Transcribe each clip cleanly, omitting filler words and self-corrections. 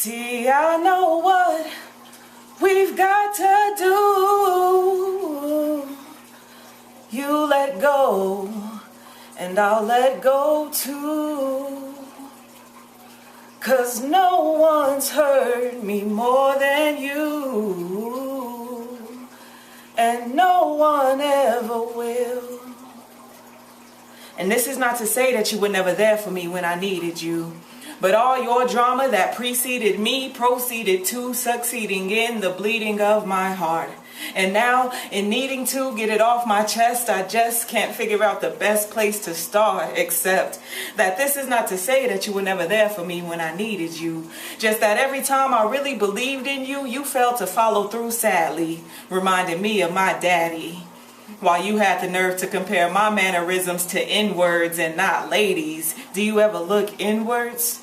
See, I know what we've got to do. You let go, and I'll let go too. 'Cause no one's hurt me more than you, and no one ever will. And this is not to say that you were never there for me when I needed you. But all your drama that preceded me proceeded to succeeding in the bleeding of my heart. And now, in needing to get it off my chest, I just can't figure out the best place to start, except that this is not to say that you were never there for me when I needed you. Just that every time I really believed in you, you failed to follow through sadly, reminding me of my daddy. While you had the nerve to compare my mannerisms to N-words and not ladies. Do you ever look inwards?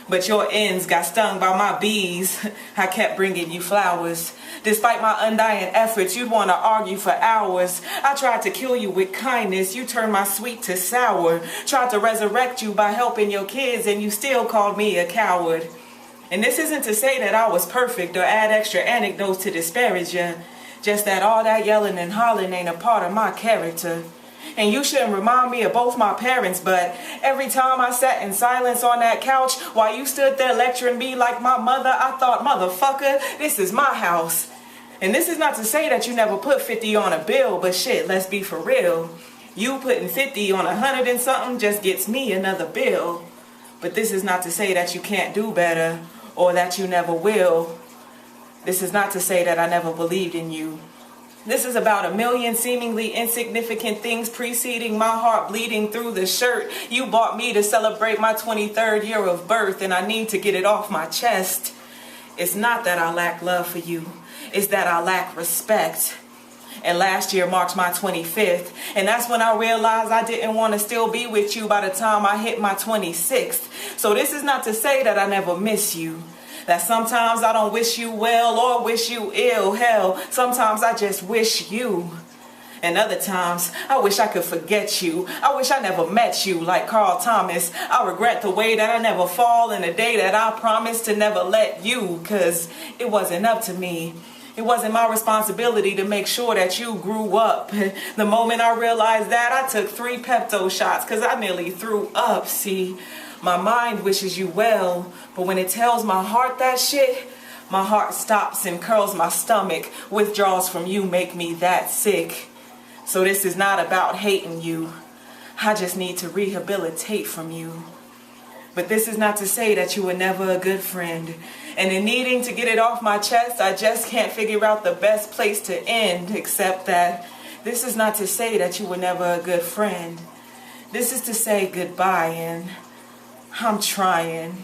But your ends got stung by my bees. I kept bringing you flowers. Despite my undying efforts, you'd want to argue for hours. I tried to kill you with kindness. You turned my sweet to sour. Tried to resurrect you by helping your kids, and you still called me a coward. And this isn't to say that I was perfect or add extra anecdotes to disparage you. Just that all that yelling and hollering ain't a part of my character. And you shouldn't remind me of both my parents, but every time I sat in silence on that couch while you stood there lecturing me like my mother, I thought, motherfucker, this is my house. And this is not to say that you never put 50 on a bill, but shit, let's be for real. You putting 50 on 100 and something just gets me another bill. But this is not to say that you can't do better or that you never will. This is not to say that I never believed in you. This is about a million seemingly insignificant things preceding my heart bleeding through the shirt you bought me to celebrate my 23rd year of birth, and I need to get it off my chest. It's not that I lack love for you. It's that I lack respect. And last year marked my 25th, and that's when I realized I didn't want to still be with you by the time I hit my 26th. So this is not to say that I never miss you. That sometimes I don't wish you well or wish you ill. Hell, sometimes I just wish you. And other times, I wish I could forget you. I wish I never met you like Carl Thomas. I regret the way that I never fall in the day that I promised to never let you, 'cause it wasn't up to me. It wasn't my responsibility to make sure that you grew up. The moment I realized that, I took 3 Pepto shots 'cause I nearly threw up. See, my mind wishes you well, but when it tells my heart that shit, my heart stops and curls my stomach. Withdrawals from you make me that sick. So this is not about hating you. I just need to rehabilitate from you. But this is not to say that you were never a good friend. And in needing to get it off my chest, I just can't figure out the best place to end, except that this is not to say that you were never a good friend. This is to say goodbye, and I'm trying.